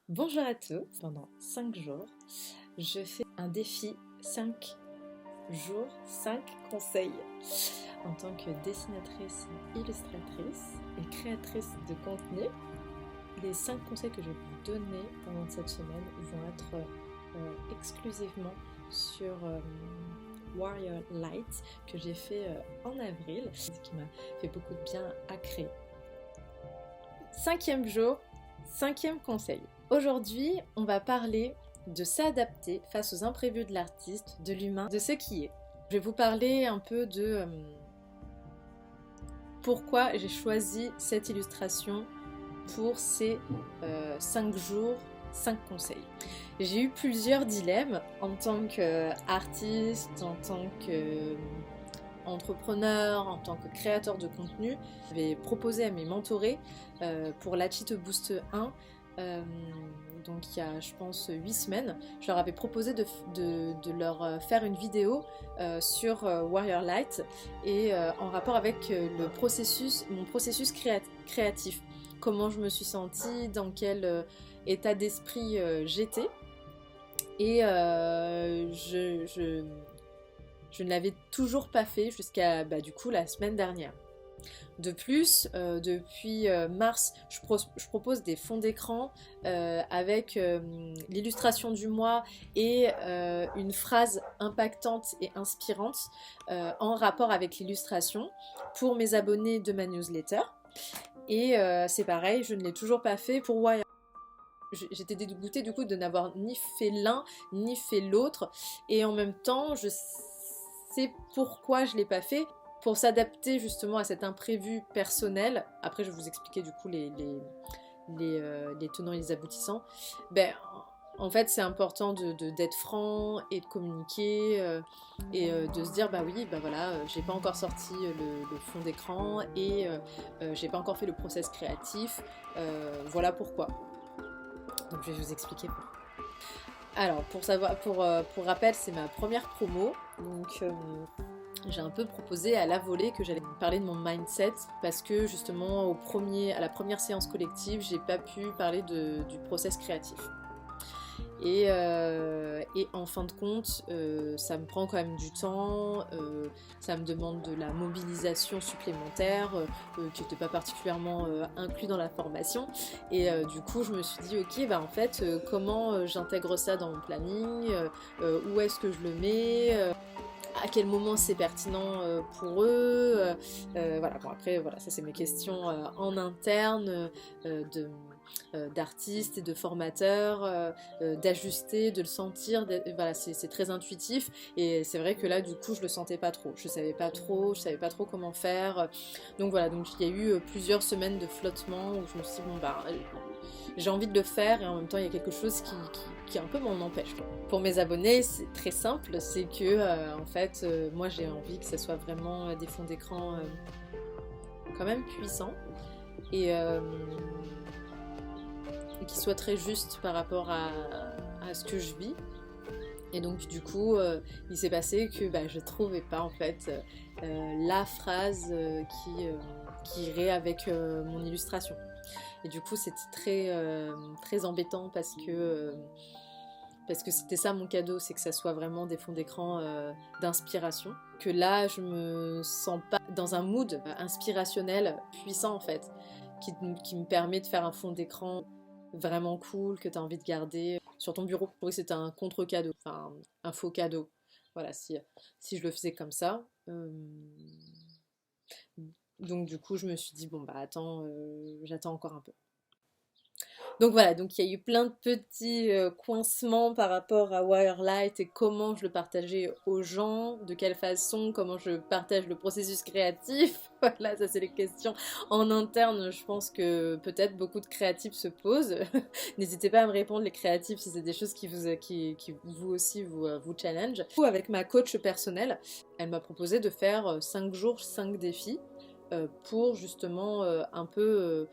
Bonjour à tous, pendant 5 jours, je fais un défi 5 jours, 5 conseils. En tant que dessinatrice, illustratrice et créatrice de contenu, les 5 conseils que je vais vous donner pendant cette semaine vont être exclusivement sur Warrior Light que j'ai fait en avril, ce qui m'a fait beaucoup de bien à créer. 5e jour, 5e conseil. Aujourd'hui, on va parler de s'adapter face aux imprévus de l'artiste, de l'humain, de ce qui est. Je vais vous parler un peu de pourquoi j'ai choisi cette illustration pour ces 5 jours, 5 conseils. J'ai eu plusieurs dilemmes en tant qu'artiste, en tant qu'entrepreneur, en tant que créateur de contenu. J'avais proposé à mes mentorés pour la Cheat Boost 1, donc il y a je pense 8 semaines, je leur avais proposé de leur faire une vidéo sur Warrior Light et en rapport avec mon processus créatif. Comment je me suis sentie, dans quel état d'esprit j'étais. Et je ne l'avais toujours pas fait jusqu'à du coup la semaine dernière. De plus, depuis mars, je propose des fonds d'écran avec l'illustration du mois et une phrase impactante et inspirante en rapport avec l'illustration pour mes abonnés de ma newsletter. Et c'est pareil, je ne l'ai toujours pas fait pour Wire. J'étais dégoûtée du coup de n'avoir ni fait l'un ni fait l'autre, et en même temps je sais pourquoi je ne l'ai pas fait, pour s'adapter justement à cet imprévu personnel. Après je vais vous expliquer du coup les tenants et les aboutissants. En fait c'est important d'être franc et de communiquer et de se dire voilà, j'ai pas encore sorti le fond d'écran et j'ai pas encore fait le process créatif, voilà pourquoi. Donc je vais vous expliquer pourquoi. Alors pour rappel, c'est ma première promo, donc j'ai un peu proposé à la volée que j'allais parler de mon mindset parce que justement à la première séance collective, j'ai pas pu parler du process créatif. Et en fin de compte, ça me prend quand même du temps, ça me demande de la mobilisation supplémentaire qui n'était pas particulièrement inclus dans la formation. Et du coup, je me suis dit, ok, en fait, comment j'intègre ça dans mon planning, où est-ce que je le mets, à quel moment c'est pertinent pour eux, voilà. Bon, après, voilà, ça c'est mes questions en interne d'artistes et de formateurs, d'ajuster, de le sentir, voilà, c'est très intuitif, et c'est vrai que là du coup je le sentais pas trop, je savais pas trop comment faire, donc voilà, donc il y a eu plusieurs semaines de flottement où je me suis dit j'ai envie de le faire et en même temps il y a quelque chose qui un peu m'en empêche. Pour mes abonnés c'est très simple, c'est que en fait moi j'ai envie que ça soit vraiment des fonds d'écran quand même puissants et qui soit très juste par rapport à ce que je vis. Et donc du coup il s'est passé que je trouvais pas en fait la phrase qui irait avec mon illustration. Et du coup c'était très embêtant parce que c'était ça mon cadeau, c'est que ça soit vraiment des fonds d'écran d'inspiration. Que là je me sens pas dans un mood inspirationnel puissant en fait, qui me permet de faire un fond d'écran vraiment cool, que tu as envie de garder sur ton bureau. Pour que c'était un contre-cadeau, enfin un faux cadeau. Voilà, si je le faisais comme ça. Donc du coup je me suis dit attends, j'attends encore un peu. Donc voilà, donc il y a eu plein de petits coincements par rapport à Wirelight et comment je le partageais aux gens, de quelle façon, comment je partage le processus créatif. Voilà, ça c'est les questions en interne, je pense que peut-être beaucoup de créatifs se posent. N'hésitez pas à me répondre les créatifs si c'est des choses qui vous aussi vous challenge. Avec ma coach personnelle, elle m'a proposé de faire 5 jours, 5 défis pour justement un peu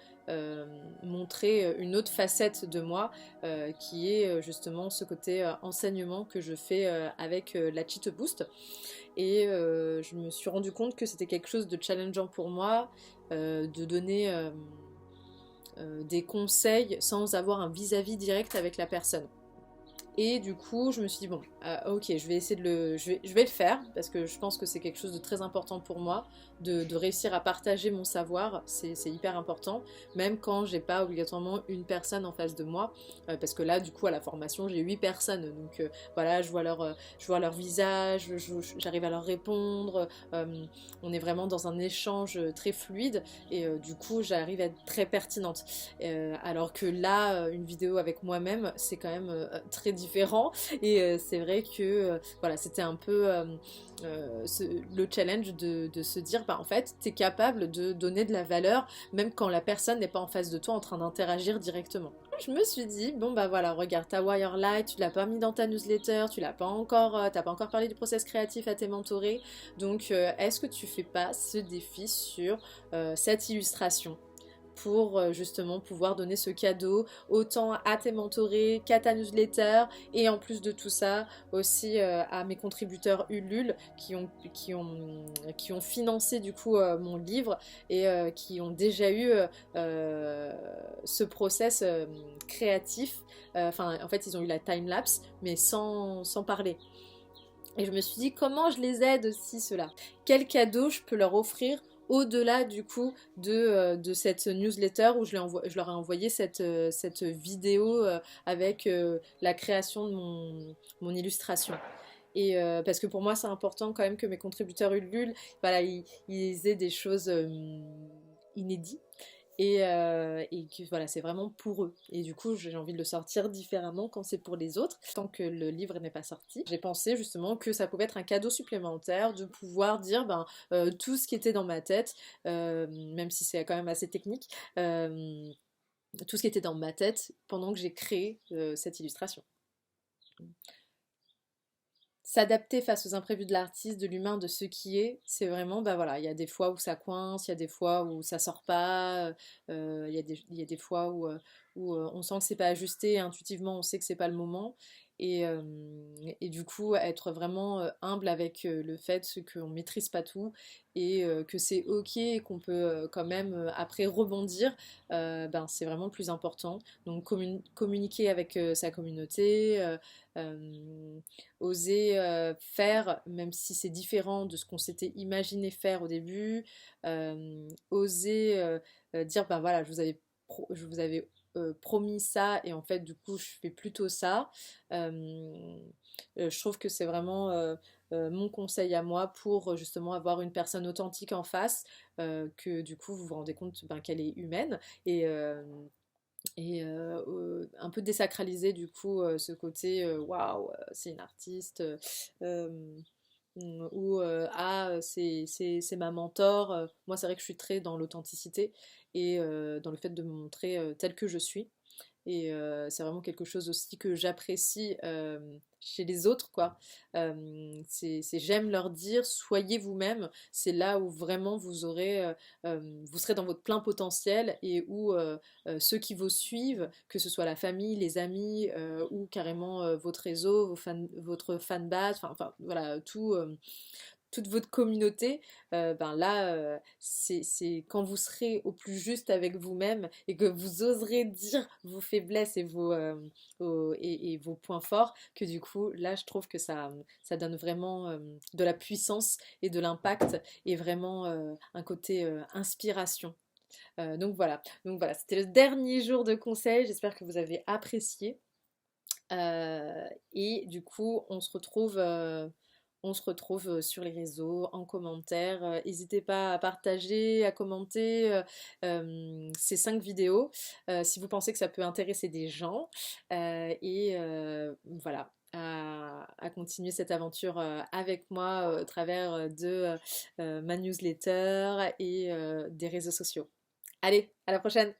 montrer une autre facette de moi qui est justement ce côté enseignement que je fais avec la Cheat Boost. Et je me suis rendu compte que c'était quelque chose de challengeant pour moi, de donner des conseils sans avoir un vis-à-vis direct avec la personne. Et du coup, je me suis dit, bon, ok, je vais essayer je vais le faire, parce que je pense que c'est quelque chose de très important pour moi, de réussir à partager mon savoir, c'est hyper important, même quand j'ai pas obligatoirement une personne en face de moi, parce que là, du coup, à la formation, j'ai 8 personnes, donc voilà, je vois leur visage, j'arrive à leur répondre, on est vraiment dans un échange très fluide, et du coup, j'arrive à être très pertinente. Alors que là, une vidéo avec moi-même, c'est quand même très différent. Et c'est vrai que voilà, c'était un peu le challenge de se dire, bah, en fait, tu es capable de donner de la valeur, même quand la personne n'est pas en face de toi en train d'interagir directement. Je me suis dit, bon bah voilà, regarde, ta Wirelight, tu l'as pas mis dans ta newsletter, tu l'as pas encore, t'as pas encore parlé du process créatif à tes mentorés, donc est-ce que tu fais pas ce défi sur cette illustration pour justement pouvoir donner ce cadeau autant à tes mentorés qu'à ta newsletter, et en plus de tout ça aussi à mes contributeurs Ulule qui ont financé du coup mon livre, et qui ont déjà eu ce process créatif, enfin en fait ils ont eu la timelapse mais sans parler. Et je me suis dit, comment je les aide aussi, ceux-là? Quel cadeau je peux leur offrir au-delà du coup de cette newsletter où je leur ai envoyé cette vidéo avec la création de mon illustration. Et parce que pour moi, c'est important quand même que mes contributeurs Ulule, voilà, ils aient des choses inédites, et que voilà, c'est vraiment pour eux. Et du coup, j'ai envie de le sortir différemment quand c'est pour les autres, tant que le livre n'est pas sorti. J'ai pensé justement que ça pouvait être un cadeau supplémentaire de pouvoir dire ben, tout ce qui était dans ma tête, même si c'est quand même assez technique, tout ce qui était dans ma tête pendant que j'ai créé cette illustration. S'adapter face aux imprévus de l'artiste, de l'humain, de ce qui est, c'est vraiment, bah voilà, il y a des fois où ça coince, il y a des fois où ça sort pas, il y a des fois où on sent que c'est pas ajusté, et intuitivement on sait que c'est pas le moment, et, euh, et du coup être vraiment humble avec le fait qu'on maîtrise pas tout, et que c'est ok, et qu'on peut quand même après rebondir, ben, c'est vraiment le plus important. Donc communiquer avec sa communauté, oser faire, même si c'est différent de ce qu'on s'était imaginé faire au début, oser dire, ben voilà, je vous avais promis ça, et en fait du coup je fais plutôt ça. Je trouve que c'est vraiment mon conseil à moi pour justement avoir une personne authentique en face, que du coup vous vous rendez compte ben, qu'elle est humaine, et un peu désacraliser du coup ce côté waouh, c'est une artiste, euh, ou ah, c'est ma mentor. Moi, c'est vrai que je suis très dans l'authenticité, et dans le fait de me montrer telle que je suis. Et c'est vraiment quelque chose aussi que j'apprécie chez les autres, quoi. J'aime leur dire, soyez vous-même. C'est là où vraiment vous serez dans votre plein potentiel, et où ceux qui vous suivent, que ce soit la famille, les amis, ou carrément votre réseau, votre fan base, enfin voilà, toute votre communauté, ben là, c'est quand vous serez au plus juste avec vous-même, et que vous oserez dire vos faiblesses et vos points forts, que du coup, là, je trouve que ça donne vraiment de la puissance et de l'impact, et vraiment un côté inspiration. Donc voilà, c'était le dernier jour de conseil, j'espère que vous avez apprécié. Et du coup, on se retrouve sur les réseaux, en commentaire. N'hésitez pas à partager, à commenter ces 5 vidéos si vous pensez que ça peut intéresser des gens. Et voilà, à continuer cette aventure avec moi au travers de ma newsletter et des réseaux sociaux. Allez, à la prochaine!